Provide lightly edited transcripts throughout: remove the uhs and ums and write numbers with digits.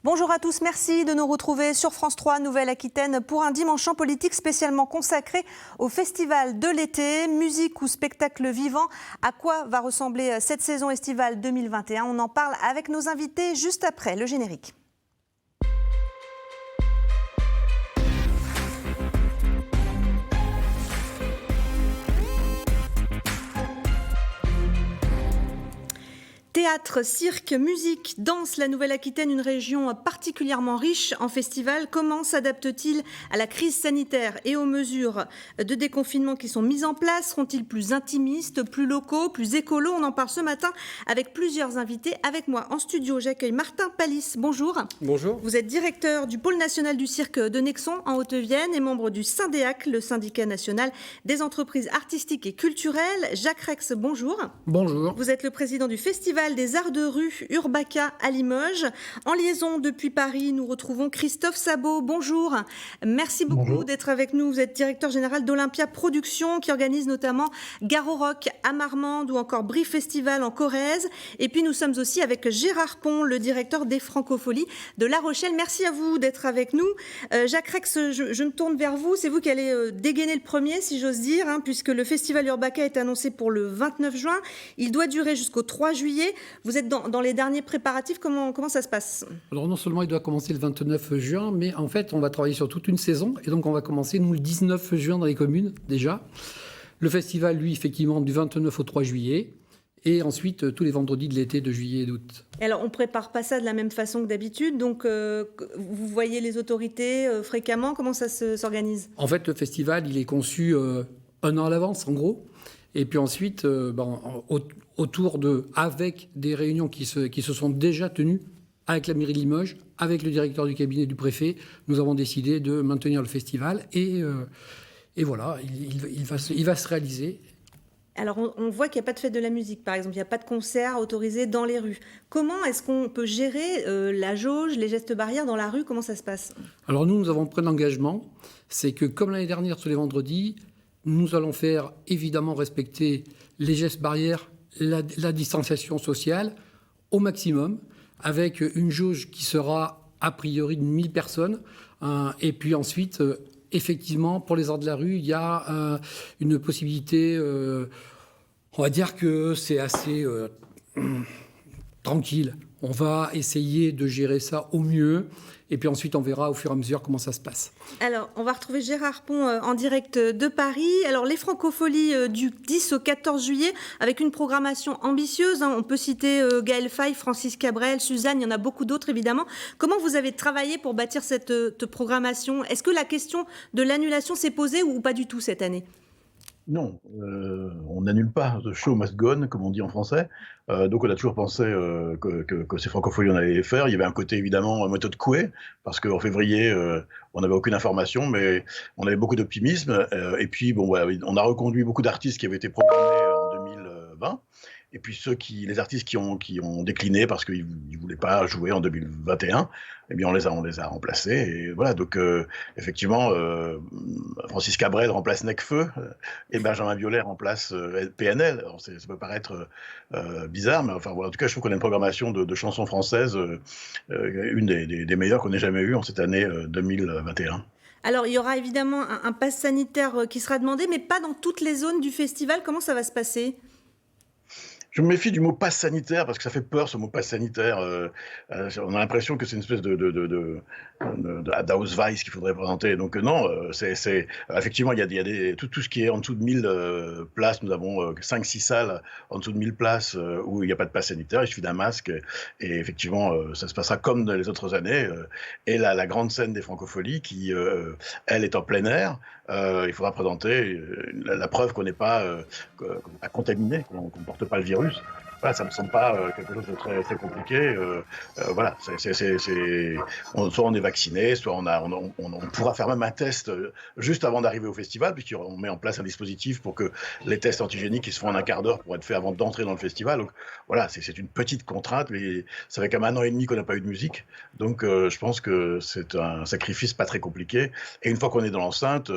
Bonjour à tous, merci de nous retrouver sur France 3 Nouvelle-Aquitaine pour un dimanche en politique spécialement consacré au festival de l'été, musique ou spectacle vivant. À quoi va ressembler cette saison estivale 2021 ? On en parle avec nos invités juste après le générique. Théâtre, cirque, musique, danse, la Nouvelle-Aquitaine, une région particulièrement riche en festivals. Comment s'adapte-t-il à la crise sanitaire et aux mesures de déconfinement qui sont mises en place ? Seront-ils plus intimistes, plus locaux, plus écolos ? On en parle ce matin avec plusieurs invités. Avec moi en studio, j'accueille Martin Palis. Bonjour. Bonjour. Vous êtes directeur du pôle national du cirque de Nexon en Haute-Vienne et membre du Syndéac, le syndicat national des entreprises artistiques et culturelles. Jacques Rex, bonjour. Bonjour. Vous êtes le président du festival des arts de rue Urbaca à Limoges. En liaison depuis Paris, nous retrouvons Christophe Sabot. Bonjour. Merci beaucoup d'être avec nous. Vous êtes directeur général d'Olympia Productions qui organise notamment Garo Rock à Marmande ou encore Brie Festival en Corrèze. Et puis nous sommes aussi avec Gérard Pont, le directeur des Francopholies de La Rochelle. Merci à vous d'être avec nous. Jacques Rex, je me tourne vers vous. C'est vous qui allez dégainer le premier, si j'ose dire, puisque le festival Urbaca est annoncé pour le 29 juin. Il doit durer jusqu'au 3 juillet. Vous êtes dans les derniers préparatifs, comment ça se passe ? Alors non seulement il doit commencer le 29 juin, mais en fait on va travailler sur toute une saison, et donc on va commencer nous le 19 juin dans les communes déjà. Le festival, lui, effectivement, du 29 au 3 juillet, et ensuite tous les vendredis de l'été de juillet et d'août. Alors on ne prépare pas ça de la même façon que d'habitude, donc vous voyez les autorités fréquemment, comment ça s'organise ? En fait le festival il est conçu un an à l'avance en gros. Et puis ensuite, avec des réunions qui se sont déjà tenues avec la mairie de Limoges, avec le directeur du cabinet du préfet, nous avons décidé de maintenir le festival. Et voilà, il va se réaliser. Alors on voit qu'il n'y a pas de fête de la musique, par exemple, il n'y a pas de concert autorisé dans les rues. Comment est-ce qu'on peut gérer la jauge, les gestes barrières dans la rue ? Comment ça se passe ? Alors nous avons pris l'engagement, c'est que comme l'année dernière tous les vendredis, nous allons faire évidemment respecter les gestes barrières, la distanciation sociale au maximum, avec une jauge qui sera a priori de 1000 personnes. Et puis ensuite, effectivement, pour les arts de la rue, il y a une possibilité, on va dire que c'est assez tranquille. On va essayer de gérer ça au mieux. Et puis ensuite, on verra au fur et à mesure comment ça se passe. Alors, on va retrouver Gérard Pont en direct de Paris. Alors, les Francopholies du 10 au 14 juillet, avec une programmation ambitieuse. On peut citer Gaël Faye, Francis Cabrel, Suzanne, il y en a beaucoup d'autres évidemment. Comment vous avez travaillé pour bâtir cette programmation ? Est-ce que la question de l'annulation s'est posée ou pas du tout cette année ? Non, on n'annule pas. The show must go on, comme on dit en français. Donc on a toujours pensé que ces francopholies on allait les faire. Il y avait un côté évidemment méthode Coué, parce qu'en février on n'avait aucune information, mais on avait beaucoup d'optimisme. Et puis bon, voilà, on a reconduit beaucoup d'artistes qui avaient été programmés en 2020. Et puis les artistes qui ont décliné parce qu'ils ne voulaient pas jouer en 2021, eh bien on les a remplacés. Et voilà, donc effectivement, Francis Cabrel remplace Necfeu et Benjamin Biolay remplace PNL. Alors ça peut paraître bizarre, mais enfin voilà, en tout cas je trouve qu'on a une programmation de chansons françaises, une des meilleures qu'on ait jamais eues en cette année 2021. Alors, il y aura évidemment un pass sanitaire qui sera demandé, mais pas dans toutes les zones du festival. Comment ça va se passer ? Je me méfie du mot passe sanitaire parce que ça fait peur, ce mot passe sanitaire. On a l'impression que c'est une espèce d'Ausweis qu'il faudrait présenter. Donc non, c'est effectivement il y a tout ce qui est en dessous de 1000 places. Nous avons 5-6 salles en dessous de 1000 places où il n'y a pas de passe sanitaire. Il suffit d'un masque et effectivement ça se passera comme dans les autres années. Et la grande scène des Francopholies qui elle est en plein air. Il faudra présenter la preuve qu'on n'est pas contaminé, qu'on ne porte pas le virus. Voilà, ça me semble pas quelque chose de très très compliqué. Voilà, soit on est vacciné, soit on pourra faire même un test juste avant d'arriver au festival, puisqu'on met en place un dispositif pour que les tests antigéniques qui se font en un quart d'heure pour être faits avant d'entrer dans le festival. Donc voilà, c'est une petite contrainte, mais ça fait quand même 1 an et demi qu'on n'a pas eu de musique, donc je pense que c'est un sacrifice pas très compliqué. Et une fois qu'on est dans l'enceinte,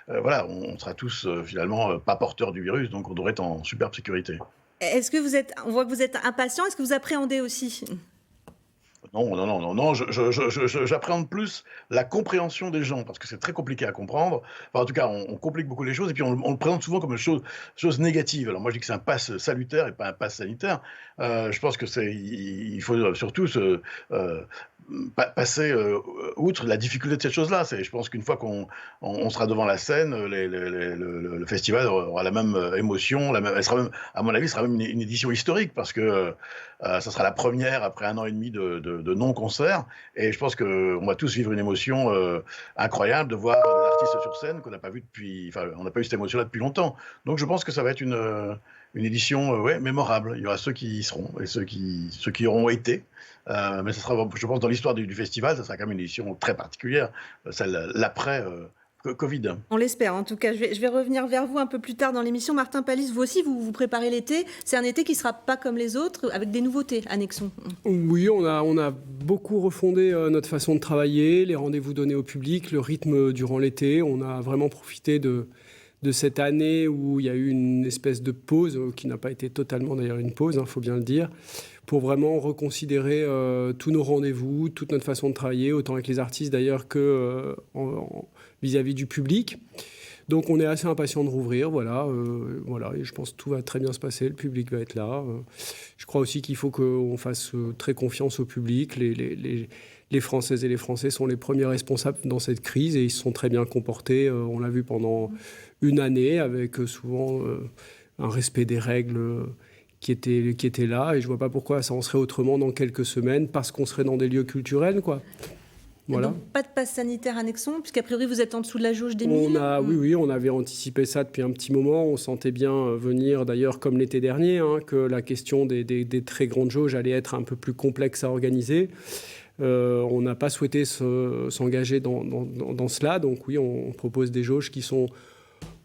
voilà, on sera tous finalement pas porteurs du virus, donc on devrait être en superbe sécurité. On voit que vous êtes impatient, est-ce que vous appréhendez aussi ? Non, non, non, non, non, j'appréhende plus la compréhension des gens, parce que c'est très compliqué à comprendre. Enfin, en tout cas, on complique beaucoup les choses, et puis on le présente souvent comme une chose négative. Alors moi, je dis que c'est un pass salutaire et pas un pass sanitaire. Je pense que il faut surtout passer outre la difficulté de cette chose-là. Je pense qu'une fois qu'on sera devant la scène, le festival aura la même émotion, elle sera même, à mon avis, ce sera même une édition historique, parce que ça sera la première après 1 an et demi de non-concert. Et je pense qu'on va tous vivre une émotion incroyable de voir des artistes sur scène qu'on n'a pas vu depuis. Enfin, on n'a pas eu cette émotion-là depuis longtemps. Donc je pense que ça va être une édition ouais, mémorable. Il y aura ceux qui y seront et ceux qui auront été. Mais ce sera, je pense, dans l'histoire du festival, ça sera quand même une édition très particulière, celle l'après Covid. On l'espère. En tout cas, je vais revenir vers vous un peu plus tard dans l'émission. Martin Palice, vous aussi, vous préparez l'été. C'est un été qui ne sera pas comme les autres, avec des nouveautés, Annexon. Oui, on a beaucoup refondé notre façon de travailler, les rendez-vous donnés au public, le rythme durant l'été. On a vraiment profité de cette année où il y a eu une espèce de pause, qui n'a pas été totalement d'ailleurs une pause, faut bien le dire, pour vraiment reconsidérer tous nos rendez-vous, toute notre façon de travailler, autant avec les artistes d'ailleurs que vis-à-vis du public. Donc on est assez impatient de rouvrir, voilà, et je pense que tout va très bien se passer, le public va être là. Je crois aussi qu'il faut qu'on fasse très confiance au public. Les Françaises et les Français sont les premiers responsables dans cette crise et ils se sont très bien comportés. On l'a vu pendant une année avec souvent un respect des règles qui était là. Et je ne vois pas pourquoi ça en serait autrement dans quelques semaines, parce qu'on serait dans des lieux culturels, quoi. Voilà. Donc, pas de passe sanitaire Annexon, puisqu'a priori vous êtes en dessous de la jauge des 1000. Oui, on avait anticipé ça depuis un petit moment. On sentait bien venir, d'ailleurs comme l'été dernier, que la question des très grandes jauges allait être un peu plus complexe à organiser. On n'a pas souhaité s'engager dans cela. Donc oui, on propose des jauges qui sont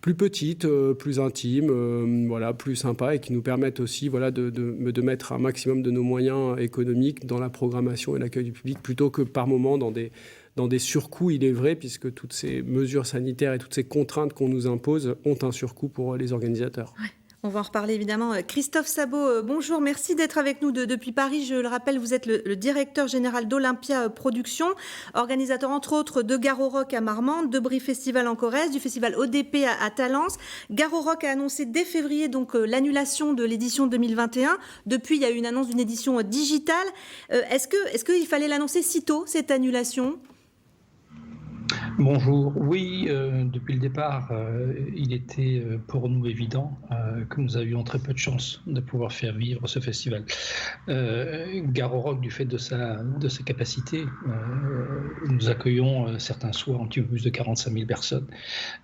plus petites, plus intimes, plus sympas, et qui nous permettent aussi de mettre un maximum de nos moyens économiques dans la programmation et l'accueil du public, plutôt que par moment dans des surcoûts, il est vrai, puisque toutes ces mesures sanitaires et toutes ces contraintes qu'on nous impose ont un surcoût pour les organisateurs. Ouais. On va en reparler évidemment. Christophe Sabot, bonjour, merci d'être avec nous depuis Paris. Je le rappelle, vous êtes le directeur général d'Olympia Productions, organisateur entre autres de Garo Rock à Marmande, de Brie Festival en Corrèze, du festival ODP à Talence. Garo Rock a annoncé dès février donc l'annulation de l'édition 2021. Depuis, il y a eu une annonce d'une édition digitale. Est-ce qu'il fallait l'annoncer si tôt, cette annulation ? Bonjour. Oui, depuis le départ, il était pour nous évident que nous avions très peu de chance de pouvoir faire vivre ce festival. Garo Rock, du fait de sa capacité, nous accueillons certains soirs un petit peu plus de 45 000 personnes.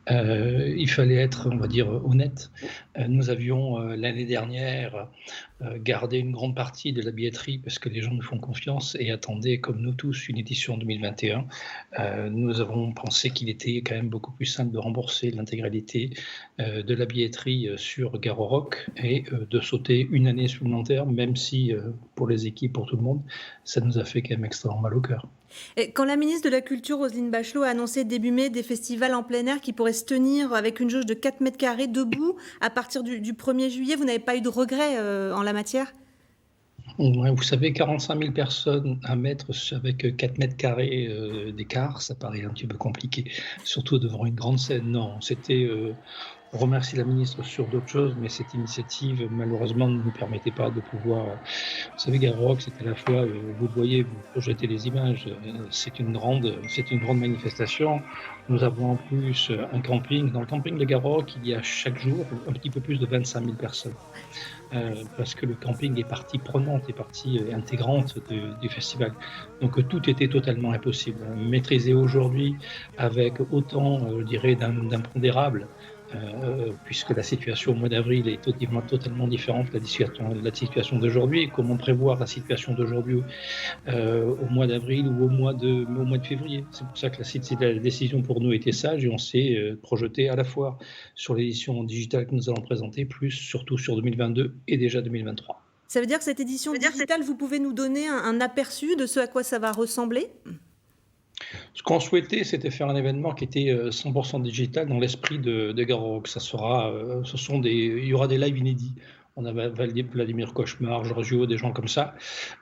Il fallait être, on va dire, honnête. Nous avions l'année dernière gardé une grande partie de la billetterie parce que les gens nous font confiance et attendaient, comme nous tous, une édition 2021. Nous avons pensé qu'il était quand même beaucoup plus simple de rembourser l'intégralité de la billetterie sur Garo Rock et de sauter une année supplémentaire, même si pour les équipes, pour tout le monde, ça nous a fait quand même extrêmement mal au cœur. Et quand la ministre de la Culture, Roselyne Bachelot, a annoncé début mai des festivals en plein air qui pourraient se tenir avec une jauge de 4 mètres carrés debout à partir du 1er juillet, vous n'avez pas eu de regrets en la matière ? Ouais, vous savez, 45 000 personnes à mettre avec 4 mètres carrés d'écart, ça paraît un petit peu compliqué, surtout devant une grande scène. Non, c'était... On remercie la ministre sur d'autres choses, mais cette initiative, malheureusement, ne nous permettait pas de pouvoir... Vous savez, Garo Rock, c'est à la fois, vous le voyez, vous projetez les images, c'est une grande manifestation. Nous avons en plus un camping. Dans le camping de Garo Rock, il y a chaque jour un petit peu plus de 25 000 personnes. Parce que le camping est partie prenante, est partie intégrante du festival. Donc tout était totalement impossible. Maîtriser aujourd'hui avec autant, je dirais, d'impondérables, puisque la situation au mois d'avril est totalement différente de la situation d'aujourd'hui. Comment prévoir la situation d'aujourd'hui au mois d'avril ou au mois de février? C'est pour ça que la décision pour nous était sage et on s'est projeté à la fois sur l'édition digitale que nous allons présenter, plus surtout sur 2022 et déjà 2023. Ça veut dire que cette édition digitale, vous pouvez nous donner un aperçu de ce à quoi ça va ressembler ? Ce qu'on souhaitait, c'était faire un événement qui était 100% digital dans l'esprit de Garo Rock. Il y aura des lives inédits. On a Vladimir Cauchemar, Giorgio, des gens comme ça.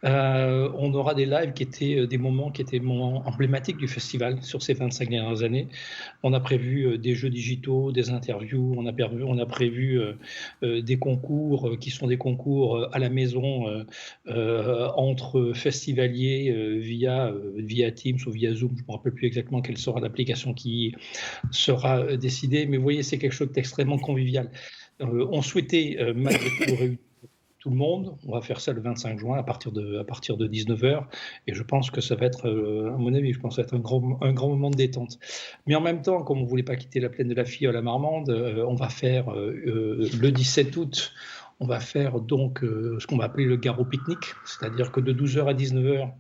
On aura des lives qui étaient des moments emblématiques du festival sur ces 25 dernières années. On a prévu des jeux digitaux, des interviews, on a prévu des concours qui sont des concours à la maison entre festivaliers via Teams ou via Zoom. Je ne me rappelle plus exactement quelle sera l'application qui sera décidée, mais vous voyez, c'est quelque chose d'extrêmement convivial. On souhaitait malgré tout réunir tout le monde. On va faire ça le 25 juin à partir de 19h. Et je pense que ça va être, à mon avis, un grand moment de détente. Mais en même temps, comme on ne voulait pas quitter la plaine de la Fiole à Marmande, on va faire le 17 août. On va faire donc ce qu'on va appeler le Garot Pique-Nique, c'est-à-dire que de 12h à 19h,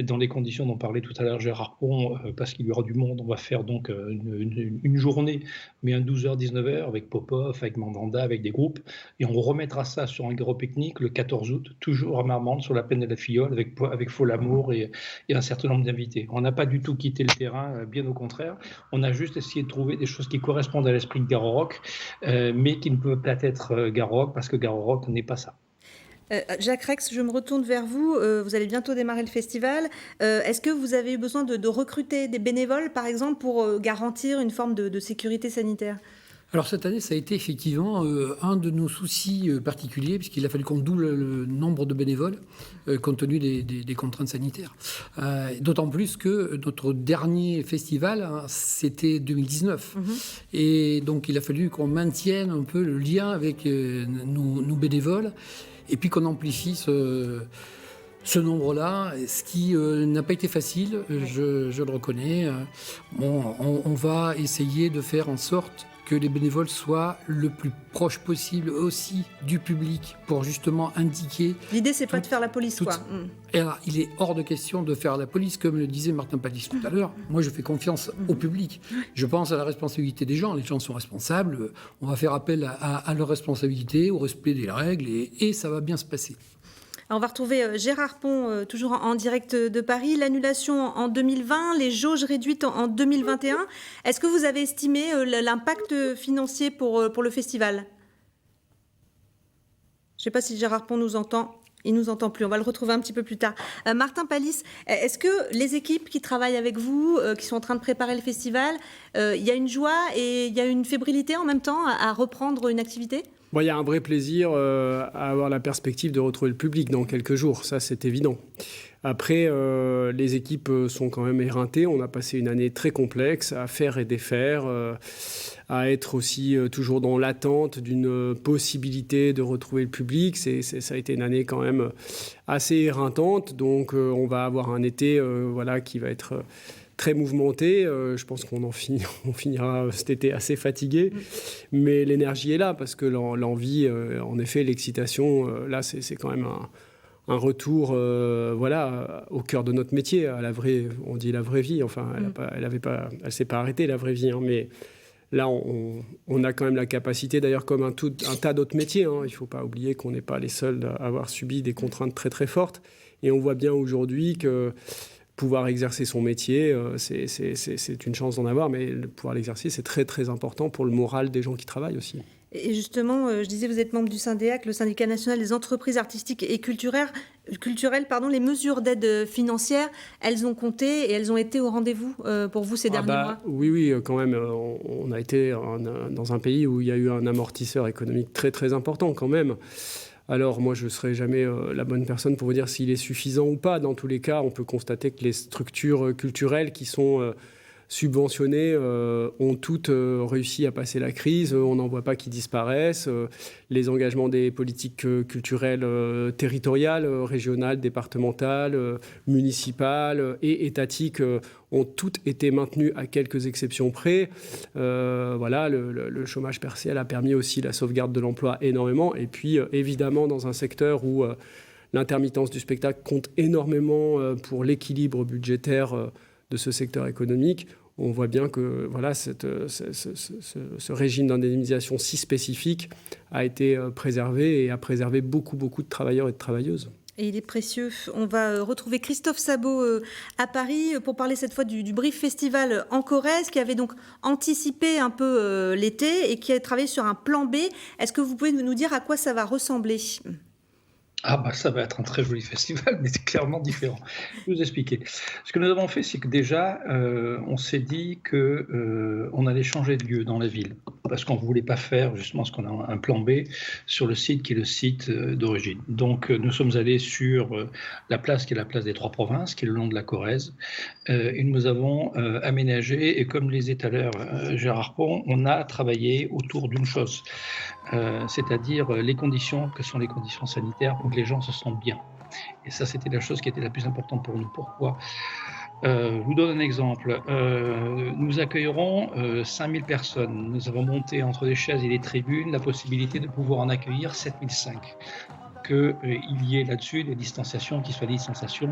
dans les conditions dont parlait tout à l'heure Gérard Pont, parce qu'il y aura du monde, on va faire donc une journée, mais un 12h-19h avec Popov, avec Mandanda, avec des groupes, et on remettra ça sur un Garot Pique-Nique le 14 août, toujours à Marmande, sur la plaine de la Fiole, avec Folamour et un certain nombre d'invités. On n'a pas du tout quitté le terrain, bien au contraire, on a juste essayé de trouver des choses qui correspondent à l'esprit de Garo Rock, mais qui ne peuvent pas être Garo Rock, parce que Garo Rock n'est pas ça. Jacques Rex, je me retourne vers vous. Vous allez bientôt démarrer le festival. Est-ce que vous avez eu besoin de recruter des bénévoles, par exemple, pour garantir une forme de sécurité sanitaire ? Alors cette année, ça a été effectivement un de nos soucis particuliers, puisqu'il a fallu qu'on double le nombre de bénévoles, compte tenu des contraintes sanitaires. D'autant plus que notre dernier festival, c'était 2019. Et donc il a fallu qu'on maintienne un peu le lien avec nos bénévoles, et puis qu'on amplifie ce nombre-là, ce qui n'a pas été facile, je le reconnais. On va essayer de faire en sorte que les bénévoles soient le plus proche possible aussi du public pour justement indiquer... L'idée, c'est pas de faire la police, quoi. Et alors, il est hors de question de faire la police, comme le disait Martin Palis tout à l'heure. Moi, je fais confiance au public. Je pense à la responsabilité des gens. Les gens sont responsables. On va faire appel à leur responsabilité, au respect des règles, et ça va bien se passer. On va retrouver Gérard Pont, toujours en direct de Paris. L'annulation en 2020, les jauges réduites en 2021. Est-ce que vous avez estimé l'impact financier pour le festival ? Je ne sais pas si Gérard Pont nous entend. Il ne nous entend plus. On va le retrouver un petit peu plus tard. Martin Palis, est-ce que les équipes qui travaillent avec vous, qui sont en train de préparer le festival, il y a une joie et il y a une fébrilité en même temps à reprendre une activité ? Bon, il y a un vrai plaisir à avoir la perspective de retrouver le public dans quelques jours, ça c'est évident. Après, les équipes sont quand même éreintées. On a passé une année très complexe à faire et défaire, à être aussi toujours dans l'attente d'une possibilité de retrouver le public. Ça a été une année quand même assez éreintante. Donc on va avoir un été qui va être... très mouvementé, je pense qu'on finira cet été assez fatigué, mais l'énergie est là parce que l'envie, en effet, l'excitation, là c'est quand même un retour au cœur de notre métier, à la vraie, on dit la vraie vie, enfin elle s'est pas arrêtée la vraie vie, hein, mais là on a quand même la capacité, d'ailleurs comme un tas d'autres métiers, hein, il ne faut pas oublier qu'on n'est pas les seuls à avoir subi des contraintes très très fortes, et on voit bien aujourd'hui que pouvoir exercer son métier, c'est une chance d'en avoir, mais pouvoir l'exercer, c'est très, très important pour le moral des gens qui travaillent aussi. Et justement, je disais, vous êtes membre du SYNDEAC, le syndicat national des entreprises artistiques et culturelles. Les mesures d'aide financière, elles ont compté et elles ont été au rendez-vous pour vous ces derniers mois ? Oui, quand même. On a été dans un pays où il y a eu un amortisseur économique très, très important quand même. Alors moi, je ne serai jamais la bonne personne pour vous dire s'il est suffisant ou pas. Dans tous les cas, on peut constater que les structures culturelles qui sont subventionnées ont toutes réussi à passer la crise. On n'en voit pas qui disparaissent. Les engagements des politiques culturelles territoriales, régionales, départementales, municipales et étatiques ont toutes été maintenues à quelques exceptions près. Le chômage partiel a permis aussi la sauvegarde de l'emploi énormément. Et puis, évidemment, dans un secteur où l'intermittence du spectacle compte énormément pour l'équilibre budgétaire de ce secteur économique, on voit bien que ce régime d'indemnisation si spécifique a été préservé et a préservé beaucoup de travailleurs et de travailleuses. Et il est précieux. On va retrouver Christophe Sabot à Paris pour parler cette fois du Brief Festival en Corrèze, qui avait donc anticipé un peu l'été et qui a travaillé sur un plan B. Est-ce que vous pouvez nous dire à quoi ça va ressembler ? Ah bah ça va être un très joli festival, mais c'est clairement différent. Je vais vous expliquer. Ce que nous avons fait, c'est que déjà, on s'est dit que on allait changer de lieu dans la ville, parce qu'on ne voulait pas faire justement ce qu'on a un plan B sur le site qui est le site d'origine. Donc nous sommes allés sur la place qui est la place des Trois Provinces, qui est le long de la Corrèze, et nous avons aménagé, et comme le disait tout à l'heure Gérard Pont, on a travaillé autour d'une chose, c'est-à-dire les conditions, que sont les conditions sanitaires pour que les gens se sentent bien. Et ça, c'était la chose qui était la plus importante pour nous. Pourquoi ? Je vous donne un exemple. Nous accueillerons 5000 personnes. Nous avons monté entre les chaises et les tribunes la possibilité de pouvoir en accueillir 7005. Qu'il y ait là-dessus des distanciations qui soient des distanciations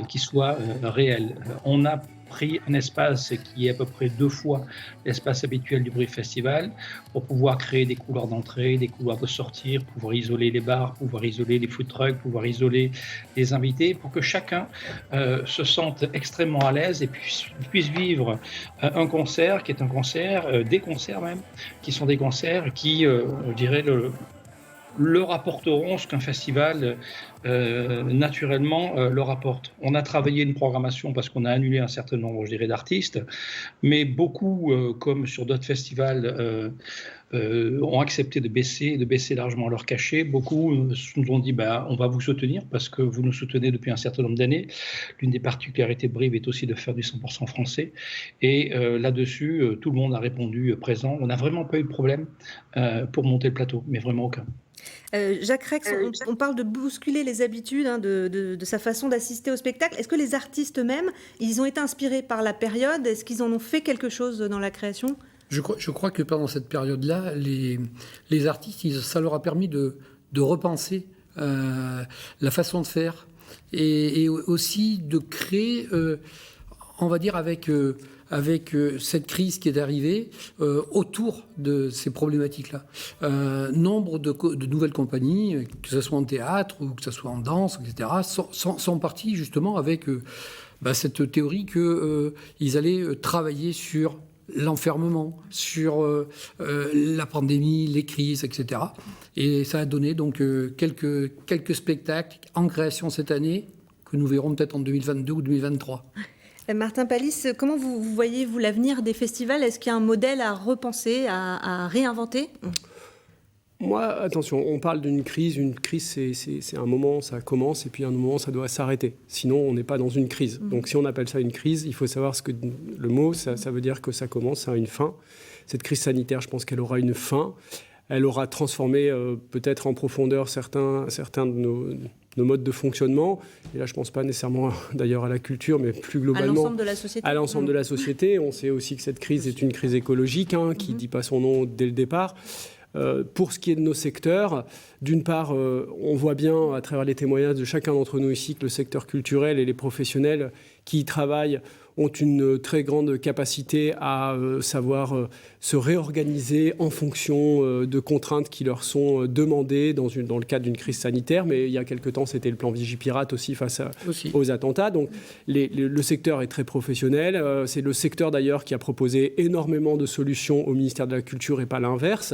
qui soient réelles. On a pris un espace qui est à peu près 2 fois l'espace habituel du Brief Festival pour pouvoir créer des couloirs d'entrée, des couloirs de sortie, pouvoir isoler les bars, pouvoir isoler les food trucks, pouvoir isoler les invités pour que chacun se sente extrêmement à l'aise et puisse vivre un concert qui est un concert, des concerts même, qui sont des concerts qui, je dirais, leur apporteront ce qu'un festival naturellement leur apporte. On a travaillé une programmation parce qu'on a annulé un certain nombre, je dirais, d'artistes, mais beaucoup, comme sur d'autres festivals, ont accepté de baisser largement leur cachet. Beaucoup nous ont dit on va vous soutenir parce que vous nous soutenez depuis un certain nombre d'années. L'une des particularités de Brive est aussi de faire du 100% français. Et là-dessus, tout le monde a répondu présent. On n'a vraiment pas eu de problème pour monter le plateau, mais vraiment aucun. Jacques Rex, on parle de bousculer les habitudes, de sa façon d'assister au spectacle. Est-ce que les artistes eux-mêmes, ils ont été inspirés par la période ? Est-ce qu'ils en ont fait quelque chose dans la création ? Je crois que pendant cette période-là, les artistes, ça leur a permis de repenser la façon de faire et aussi de créer, on va dire, avec cette crise qui est arrivée autour de ces problématiques-là. Nombre de nouvelles compagnies, que ce soit en théâtre ou que ce soit en danse, etc., sont partis justement avec cette théorie qu'ils allaient travailler sur l'enfermement, sur la pandémie, les crises, etc. Et ça a donné donc quelques spectacles en création cette année que nous verrons peut-être en 2022 ou 2023. Martin Palis, comment vous voyez-vous l'avenir des festivals ? Est-ce qu'il y a un modèle à repenser, à réinventer ? Moi, attention, on parle d'une crise. Une crise, c'est un moment, ça commence, et puis à un moment, ça doit s'arrêter. Sinon, on n'est pas dans une crise. Donc, si on appelle ça une crise, il faut savoir ce que le mot, ça veut dire que ça commence, ça a une fin. Cette crise sanitaire, je pense qu'elle aura une fin. Elle aura transformé peut-être en profondeur certains de nos modes de fonctionnement. Et là, je ne pense pas nécessairement d'ailleurs à la culture, mais plus globalement à l'ensemble de la société. À l'ensemble de la société. On sait aussi que cette crise est une crise écologique, qui ne dit pas son nom dès le départ. Pour ce qui est de nos secteurs, d'une part, on voit bien à travers les témoignages de chacun d'entre nous ici que le secteur culturel et les professionnels qui y travaillent ont une très grande capacité à savoir se réorganiser en fonction de contraintes qui leur sont demandées dans le cadre d'une crise sanitaire. Mais il y a quelque temps, c'était le plan Vigipirate aussi face aux attentats. Donc le secteur est très professionnel. C'est le secteur d'ailleurs qui a proposé énormément de solutions au ministère de la Culture et pas l'inverse.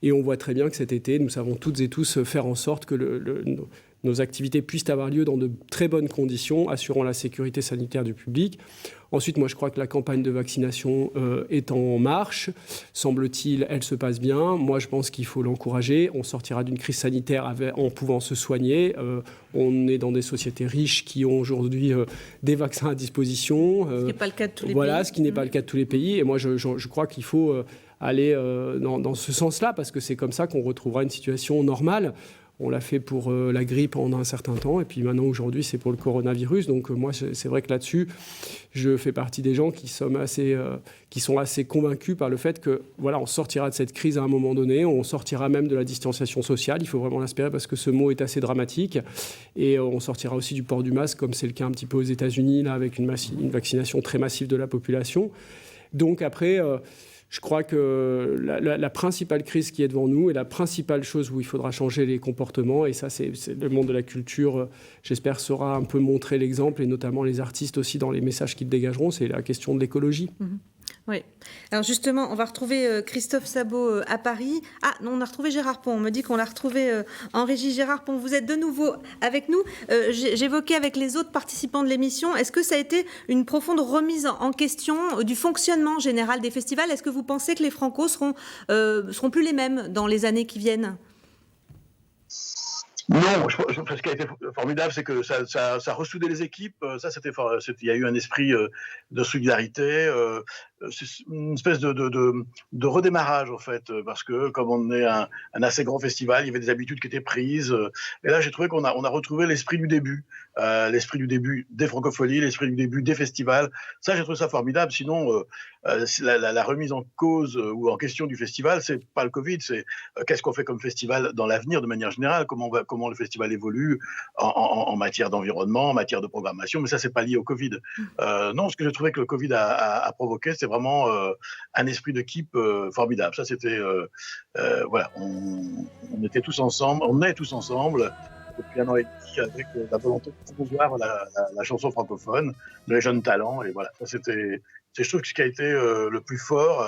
Et on voit très bien que cet été, nous savons toutes et tous faire en sorte que nos activités puissent avoir lieu dans de très bonnes conditions, assurant la sécurité sanitaire du public. Ensuite, moi, je crois que la campagne de vaccination est en marche. Semble-t-il, elle se passe bien. Moi, je pense qu'il faut l'encourager. On sortira d'une crise sanitaire en pouvant se soigner. On est dans des sociétés riches qui ont aujourd'hui des vaccins à disposition. Ce qui n'est pas le cas de tous les pays. Voilà, ce qui n'est pas le cas de tous les pays. Et moi, je crois qu'il faut aller dans ce sens-là, parce que c'est comme ça qu'on retrouvera une situation normale. On l'a fait pour la grippe pendant un certain temps, et puis maintenant, aujourd'hui, c'est pour le coronavirus. Donc moi, c'est vrai que là-dessus, je fais partie des gens qui sont assez convaincus par le fait que, voilà, on sortira de cette crise à un moment donné, on sortira même de la distanciation sociale, il faut vraiment l'espérer, parce que ce mot est assez dramatique, et on sortira aussi du port du masque, comme c'est le cas un petit peu aux États-Unis, là, avec une vaccination très massive de la population. Donc après... Je crois que la principale crise qui est devant nous et la principale chose où il faudra changer les comportements, et ça c'est le monde de la culture, j'espère, saura un peu montrer l'exemple, et notamment les artistes aussi dans les messages qu'ils dégageront, c'est la question de l'écologie. Oui. Alors justement, on va retrouver Christophe Sabot à Paris. Ah non, on a retrouvé Gérard Pont. On me dit qu'on l'a retrouvé en régie. Gérard Pont, vous êtes de nouveau avec nous. J'évoquais avec les autres participants de l'émission, est-ce que ça a été une profonde remise en question du fonctionnement général des festivals? Est-ce que vous pensez que les Franco seront plus les mêmes dans les années qui viennent? Non, ce qui a été formidable, c'est que ça ressoudait les équipes. Ça, c'était fort. Il y a eu un esprit de solidarité, c'est une espèce de redémarrage en fait, parce que comme on est un assez grand festival, il y avait des habitudes qui étaient prises. Et là, j'ai trouvé qu'on a retrouvé l'esprit du début des francopholies, l'esprit du début des festivals. Ça, j'ai trouvé ça formidable. Sinon, la remise en cause ou en question du festival, c'est pas le Covid, c'est qu'est-ce qu'on fait comme festival dans l'avenir de manière générale, comment le festival évolue en matière d'environnement, en matière de programmation, mais ça, c'est pas lié au Covid. Non, ce que j'ai trouvé que le Covid a provoqué, c'est vraiment un esprit d'équipe formidable. Ça, c'était voilà, on était tous ensemble, on est tous ensemble depuis 1 an et demi avec la volonté de promouvoir la chanson francophone, les jeunes talents, et voilà. Ça, je trouve que ce qui a été le plus fort.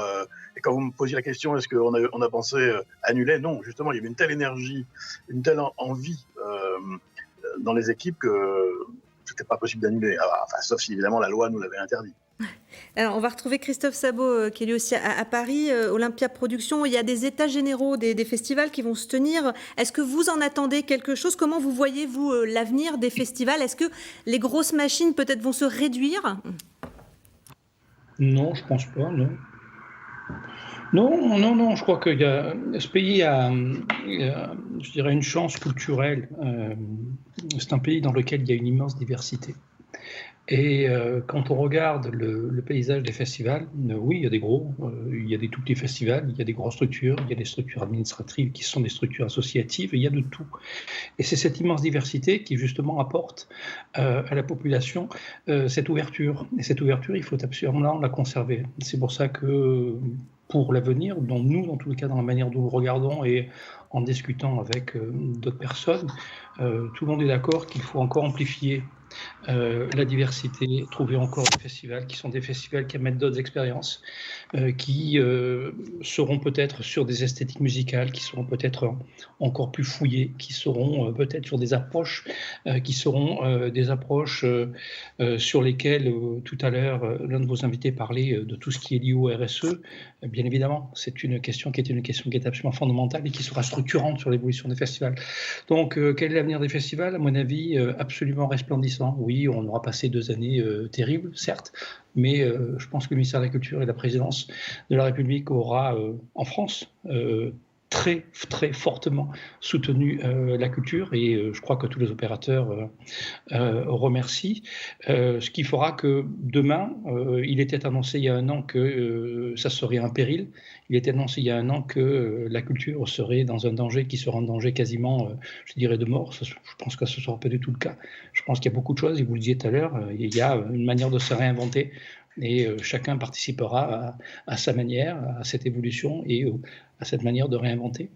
Et quand vous me posiez la question, est-ce qu'on a pensé annuler? Non, justement, il y avait une telle énergie, une telle envie dans les équipes que c'était pas possible d'annuler. Enfin, sauf si évidemment la loi nous l'avait interdit. Alors, on va retrouver Christophe Sabot, qui est lui aussi à Paris, Olympia Productions. Il y a des états généraux des festivals qui vont se tenir. Est-ce que vous en attendez quelque chose? Comment vous voyez, vous, l'avenir des festivals? Est-ce que les grosses machines, peut-être, vont se réduire? Non, je pense pas, non. Non, je crois que ce pays a, je dirais, une chance culturelle. C'est un pays dans lequel il y a une immense diversité. Et quand on regarde le paysage des festivals, oui, il y a des gros, il y a des tout petits festivals, il y a des grosses structures, il y a des structures administratives qui sont des structures associatives, il y a de tout. Et c'est cette immense diversité qui justement apporte à la population cette ouverture. Et cette ouverture, il faut absolument la conserver. C'est pour ça que pour l'avenir, dont nous, dans tous les cas, dans la manière dont nous regardons et en discutant avec d'autres personnes, tout le monde est d'accord qu'il faut encore amplifier la diversité, trouver encore des festivals qui sont des festivals qui amènent d'autres expériences, qui seront peut-être sur des esthétiques musicales, qui seront peut-être encore plus fouillées, qui seront peut-être sur des approches qui seront des approches sur lesquelles tout à l'heure l'un de vos invités parlait de tout ce qui est lié au RSE. Bien évidemment, c'est une question qui est absolument fondamentale et qui sera structurante sur l'évolution des festivals. Donc, quel est l'avenir des festivals? À mon avis, absolument resplendissant. Oui, on aura passé 2 années terribles, certes, mais je pense que le ministère de la Culture et la présidence de la République aura, en France, très, très fortement soutenu la culture, et je crois que tous les opérateurs remercient. Ce qui fera que demain, il était annoncé il y a 1 an que ça serait un péril. Il était annoncé il y a 1 an que la culture serait dans un danger qui sera un danger quasiment, je dirais, de mort. Je pense que ce ne sera pas du tout le cas. Je pense qu'il y a beaucoup de choses, et vous le disiez tout à l'heure, il y a une manière de se réinventer. Et chacun participera à sa manière, à cette évolution et à cette manière de réinventer.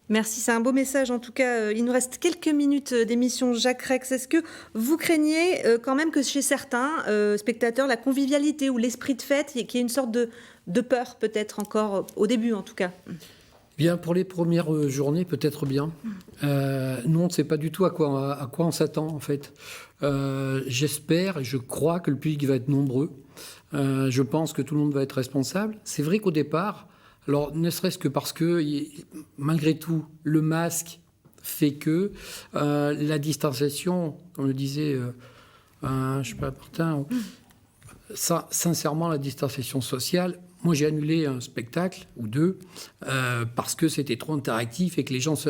Merci, c'est un beau message. En tout cas, il nous reste quelques minutes d'émission. Jacques Rex, est-ce que vous craignez quand même que chez certains spectateurs, la convivialité ou l'esprit de fête, qu'il y ait une sorte de peur, peut-être encore, au début en tout cas? Bien, pour les premières journées, peut-être bien. Nous, on ne sait pas du tout à quoi on s'attend, en fait. J'espère et je crois que le public va être nombreux. Je pense que tout le monde va être responsable. C'est vrai qu'au départ, alors ne serait-ce que parce que, malgré tout, le masque fait que la distanciation, comme le disait, je ne sais pas, Martin, ça, sincèrement, la distanciation sociale, moi j'ai annulé un spectacle ou 2 parce que c'était trop interactif et que les gens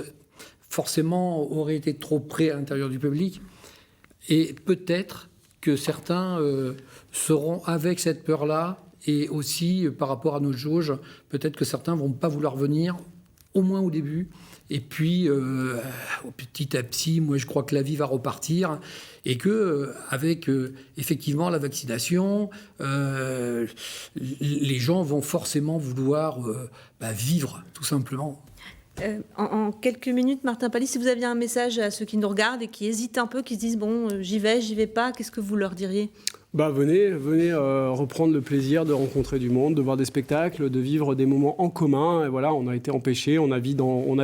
forcément auraient été trop près à l'intérieur du public. Et peut-être que certains seront avec cette peur-là, et aussi par rapport à nos jauges, peut-être que certains ne vont pas vouloir venir, au moins au début, Et puis, petit à petit, moi, je crois que la vie va repartir et que, avec effectivement la vaccination, les gens vont forcément vouloir vivre, tout simplement. En quelques minutes, Martin Pally, si vous aviez un message à ceux qui nous regardent et qui hésitent un peu, qui se disent bon, j'y vais pas, qu'est-ce que vous leur diriez ? Venez reprendre le plaisir de rencontrer du monde, de voir des spectacles, de vivre des moments en commun. Et voilà, on a été empêchés, on a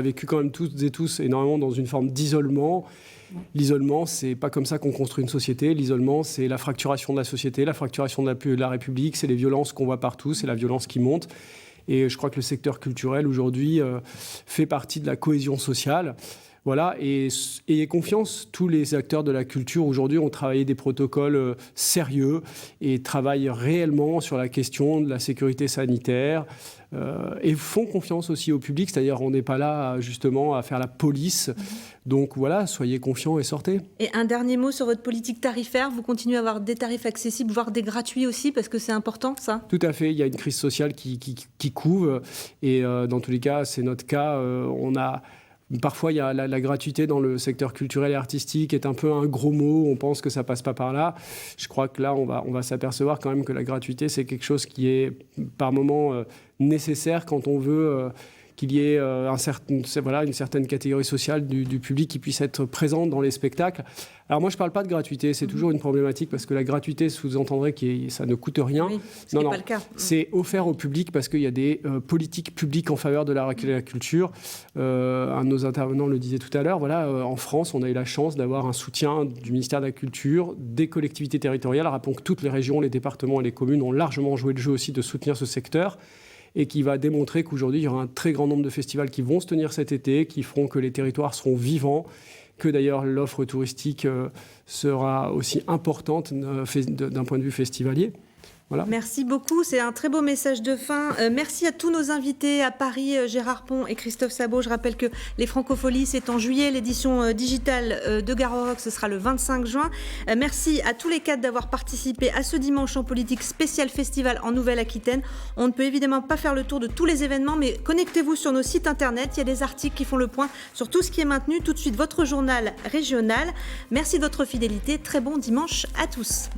vécu quand même toutes et tous énormément dans une forme d'isolement. L'isolement, c'est pas comme ça qu'on construit une société. L'isolement, c'est la fracturation de la société, la fracturation de la République, c'est les violences qu'on voit partout, c'est la violence qui monte. Et je crois que le secteur culturel aujourd'hui fait partie de la cohésion sociale. Voilà, et ayez confiance, tous les acteurs de la culture aujourd'hui ont travaillé des protocoles sérieux et travaillent réellement sur la question de la sécurité sanitaire et font confiance aussi au public, c'est-à-dire on n'est pas là justement à faire la police. Donc voilà, soyez confiants et sortez. Et un dernier mot sur votre politique tarifaire, vous continuez à avoir des tarifs accessibles, voire des gratuits aussi, parce que c'est important ça ? Tout à fait, il y a une crise sociale qui couve et dans tous les cas, c'est notre cas, Parfois, il y a la gratuité dans le secteur culturel et artistique est un peu un gros mot. On pense que ça passe pas par là. Je crois que là, on va s'apercevoir quand même que la gratuité, c'est quelque chose qui est par moment nécessaire quand on veut qu'il y ait une certaine catégorie sociale du public qui puisse être présente dans les spectacles. Alors moi, je ne parle pas de gratuité, c'est toujours une problématique parce que la gratuité sous-entendrait que ça ne coûte rien. Oui, ce n'est pas le cas. C'est offert au public parce qu'il y a des politiques publiques en faveur de la culture. Un de nos intervenants le disait tout à l'heure. Voilà, en France, on a eu la chance d'avoir un soutien du ministère de la Culture, des collectivités territoriales. Rappelons que toutes les régions, les départements et les communes ont largement joué le jeu aussi de soutenir ce secteur. Et qui va démontrer qu'aujourd'hui, il y aura un très grand nombre de festivals qui vont se tenir cet été, qui feront que les territoires seront vivants, que d'ailleurs l'offre touristique sera aussi importante d'un point de vue festivalier. Voilà. Merci beaucoup, c'est un très beau message de fin. Merci à tous nos invités à Paris, Gérard Pont et Christophe Sabot. Je rappelle que les Francopholies, c'est en juillet, l'édition digitale de Garo Rock, ce sera le 25 juin. Merci à tous les quatre d'avoir participé à ce dimanche en politique spécial festival en Nouvelle-Aquitaine. On ne peut évidemment pas faire le tour de tous les événements, mais connectez-vous sur nos sites internet, il y a des articles qui font le point sur tout ce qui est maintenu. Tout de suite, votre journal régional. Merci de votre fidélité, très bon dimanche à tous.